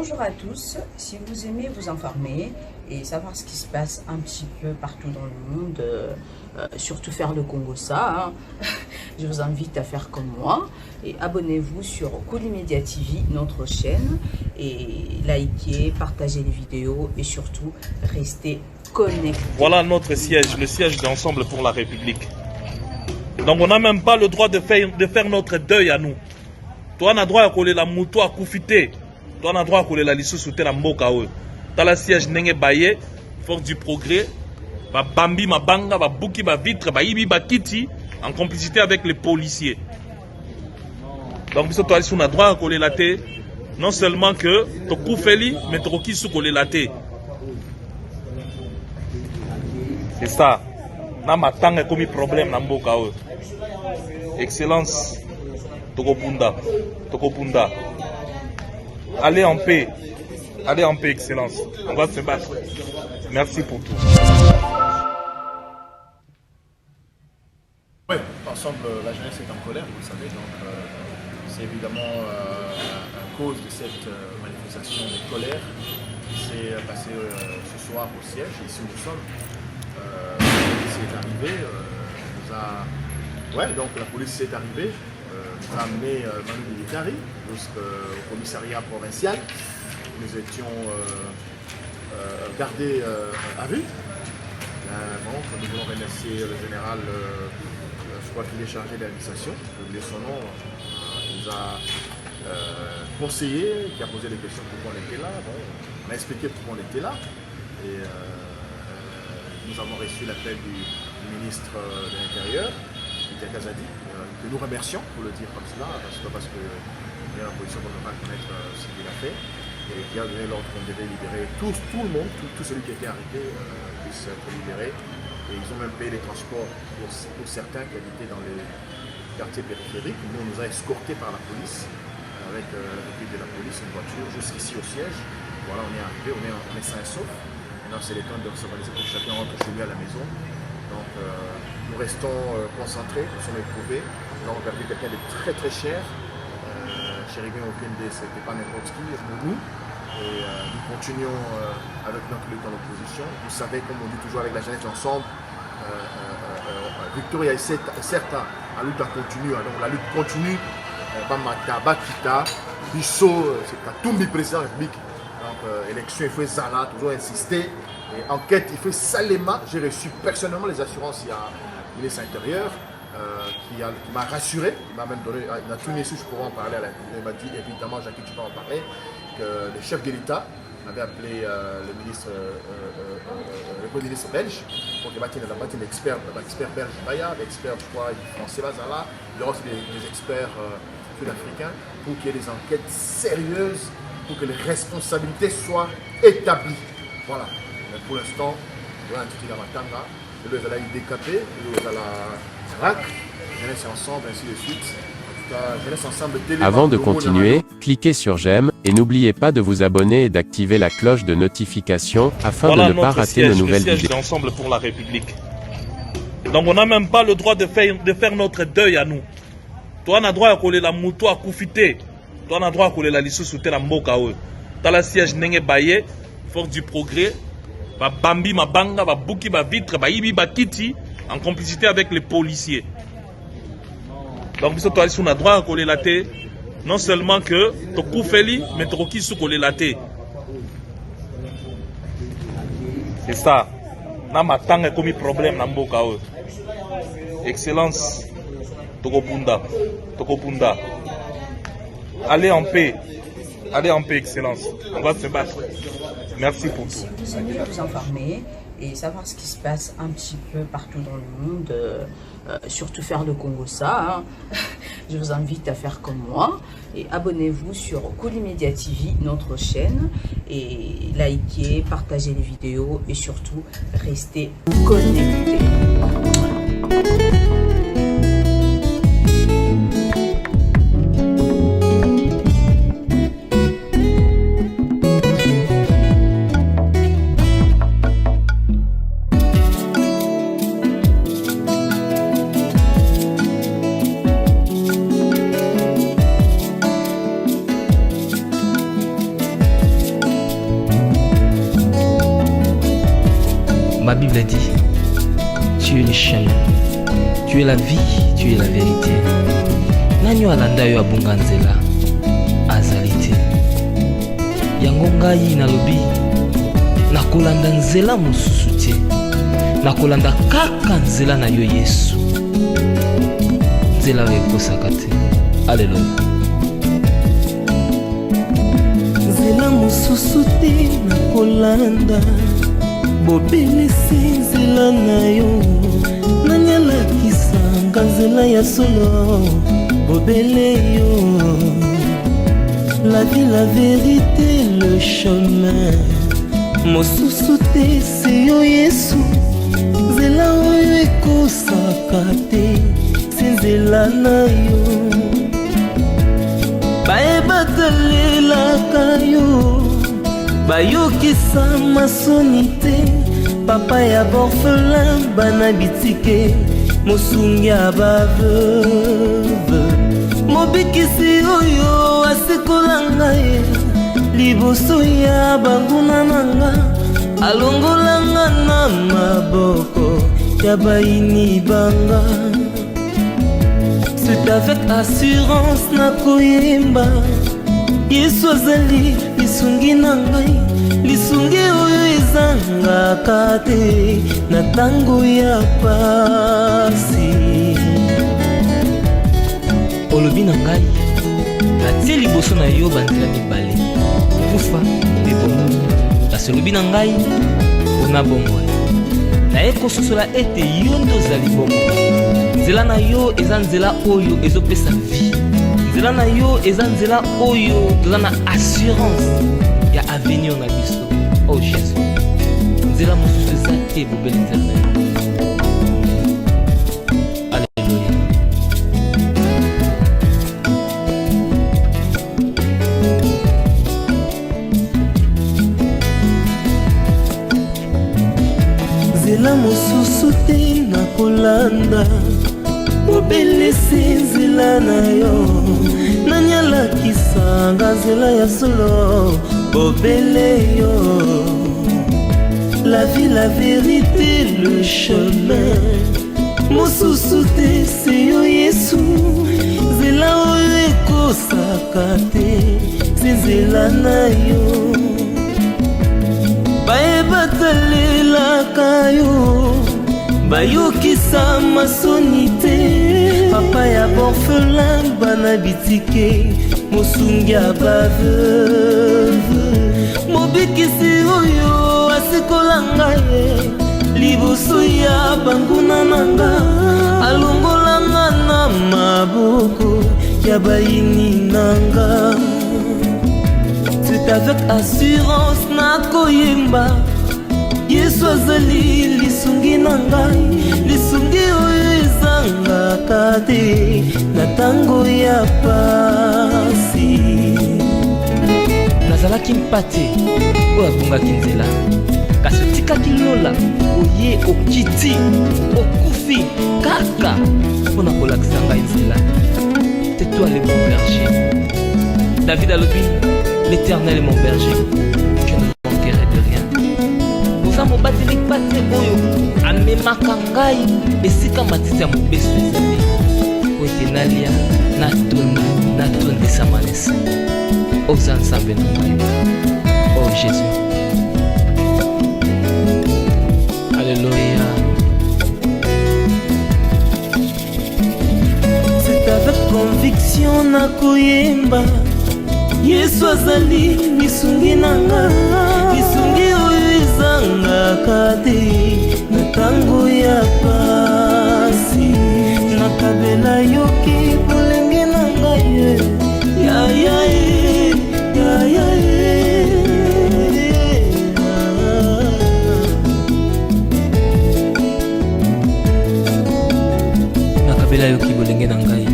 Bonjour à tous, si vous aimez vous informer et savoir ce qui se passe un petit peu partout dans le monde, surtout faire le Congo ça, je vous invite à faire comme moi et abonnez-vous sur Kolimedia TV, notre chaîne, et likez, partagez les vidéos et surtout restez connectés. Voilà notre siège, le siège d'Ensemble pour la République. Donc on n'a même pas le droit de faire notre deuil à nous. Toi on a droit à coller la mouto à koufité. Toi on a droit à coller la lissou sous la mboka. Dans la siège n'engé baye, force du progrès, ba bambi ma banga, ba bouki ba vitre, ba ibi ba kiti, en complicité avec les policiers. Donc toi on a droit à coller la thé, non seulement que to koufeli, mais to qui sous coller la thé. C'est ça. Na matanga comme problème na mboka. Excellence. Tokopunda. Tokopunda. Allez en paix. Allez en paix, Excellence. On va se battre. Merci pour tout. Oui, ensemble, la jeunesse est en colère, vous le savez. Donc, c'est évidemment à cause de cette manifestation de colère qui s'est passée ce soir au siège, ici où nous sommes. C'est arrivé, donc la police est arrivée, nous a amené Manu Militari jusqu'au commissariat provincial. Nous étions gardés à vue. Bon, nous voulons remercier le général, je crois qu'il est chargé de l'administration, j'ai oublié son nom, il nous a conseillé, qui a posé des questions pourquoi on était là. Bon, on a expliqué pourquoi on était là. Et nous avons reçu l'appel du ministre de l'Intérieur, Peter Kazadi, que nous remercions, pour le dire comme cela, parce que il y a la position qu'on ne va pas connaître ce qu'il a fait, et qui a donné l'ordre qu'on devait libérer tout le monde, tout celui qui était arrêté puisse être libéré. Et ils ont même payé les transports pour certains qui habitaient dans les quartiers périphériques. Nous, on nous a escortés par la police, avec l'équipe de la police, une voiture, jusqu'ici au siège. Voilà, on est arrivé, on est sain et sauf. Maintenant, c'est le temps de s'organiser pour que chacun rentre chez lui à la maison. Donc, nous restons concentrés, nous sommes éprouvés. Nous avons perdu quelqu'un de très très cher. Chérubin Okende, ce n'était pas n'importe qui, nous. Et nous continuons avec notre lutte en opposition. Vous savez, comme on dit toujours avec la jeunesse ensemble, Victoria est certes la lutte continue. Donc la lutte continue. Bamata, Bakita, Bisso, c'est Katumbi, président de la République. Donc élection, il faut Zala, toujours insister. Et enquête, il faut Salema. J'ai reçu personnellement les assurances il y a le ministre intérieur. Qui m'a rassuré, il m'a même donné, il a tout mis, je pourrais en parler à la télé, il m'a dit évidemment, Jacques, tu peux en parler, que le chef de l'État avait appelé le Premier ministre belge pour qu'il y ait un expert belge, l'expert, je crois, français, Bazala, il y aura aussi des experts sud-africains pour qu'il y ait des enquêtes sérieuses, pour que les responsabilités soient établies. Voilà. Mais pour l'instant, je vais intituler la Matanga, je vais aller décaper, je vais RAC, Jeunesse Ensemble, ainsi de suite. En tout cas, Jeunesse Ensemble. Avant de continuer, cliquez sur j'aime et n'oubliez pas de vous abonner et d'activer la cloche de notification afin de ne pas rater nos nouvelles vidéos. Le siège d'Ensemble pour la République. Donc on n'a même pas le droit de faire notre deuil à nous. Toi on a droit à coller la mouto à koufité. Toi on a droit à coller la lissou sous la mboka. Dans la siège n'engé baye, force du progrès, ba bambi ma banga, ba bouki ba vitre, ba ibi ba kiti, en complicité avec les policiers. Donc, toi, on a droit à coller la thé, non seulement que tu koufeli, mais tu qui sous coller la thé. C'est ça. Na matanga comme problème na mboka. Excellence. Tokopunda. Tokopunda. Allez en paix. Allez en paix, Excellence. On va se battre. Merci pour tout. Si vous aimez vous informer et savoir ce qui se passe un petit peu partout dans le monde, surtout faire le Congo ça, je vous invite à faire comme moi et abonnez-vous sur Kolimedia TV, notre chaîne, et likez, partagez les vidéos et surtout restez connectés. Bible dit, tu es le chemin, tu es la vie, tu es la vérité. Nani alanda yo abunga nzela azali te. Yango ngai nalobi nakolanda nzela mosusu te, nakolanda kaka nzela na yo Yesu, nzela oyo ekosaka te. Alleluya. Nzela mosusu te nakolanda, bobelisi nzela na yo. Nani alakisanga nzela ya solo, bobele yo. La vie, la vérité, le chemin mosusu te se yo Yesu, nzela oyo ekosaka te, se nzela na yo. Bayebatalelaka yo, bayokisa masoni te, papa ya borphelin bana bitike, mosungi ya baveuve, mobikisi oyo asikola ngai liboso ya banguna nanga, alongolanga na maboko ya baini banga. C'est avec assurance nakoyemba, Yesu azali lisungi na ngai, lisungi oyo ezangaka te na tango ya pasi. Olobi na ngai natie liboso na yo banzela mibale, kufa mpe bomoi. Kasi olobi na ngai mpona bomoi, naye kososola ete yo nde ozali bomoi. Nzela na yo eza nzela oyo ezopesa vie, nzela na yo eza nzela oyo toza na assurance ya avenir na biso. Oh Jésus, nzela mosusu eza te, bobeli nzela na yo. Alleluya. Nzela mosusu te nakolanda, bobelisi nzela na yo. Nani alakisanga nzela ya solo, bobele yo. La vie, la vérité, le chemin mosusu te se yo Yesu, nzela oyo ekosaka te, se nzela na yo. Bayebatalelaka yo, bayokisa masoni te, papa ya borphelin bana bitike, mosungi ya baveuve, mobikisi oyo asikola ngai liboso ya banguna nanga, alongolanga na maboko ya baini nanga. C'est avec assurance nakoyemba, Yesu azali lisungi na ngai, lisungi oyo ezangaka te na tango ya pasi. Nazalaki mpate oyo abungaki nzela, kasi otikaki lola oye okiti okufi kaka mpona kolakisa ngai nzela. C'est toi le bon berger. David alobi, l'Éternel est mon berger, je ne manquerai de rien. Boza mobateli pate oyo amemaka ngai esika matiti ya mobeso ezali, po ete nalia natonda natondisa manesa. Oza nzambe na ngai. Oh Jésus, alléluia. C'est avec conviction nakoyemba, Yesu azali lisungi nanga, lisungi oyo ezangaka te na tango ya pasi. Nakabela yoki bolenge na ngai, ya ya ya ya nakabela yoki bolenge na ngai,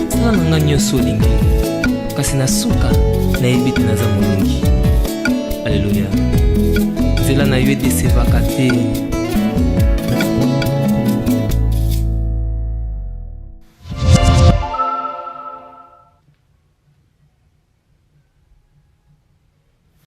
sala na ngai nyonso olingi, kasi na suka nayebi te naza molongi. Alleluya. Nzela na yo edesevaka te,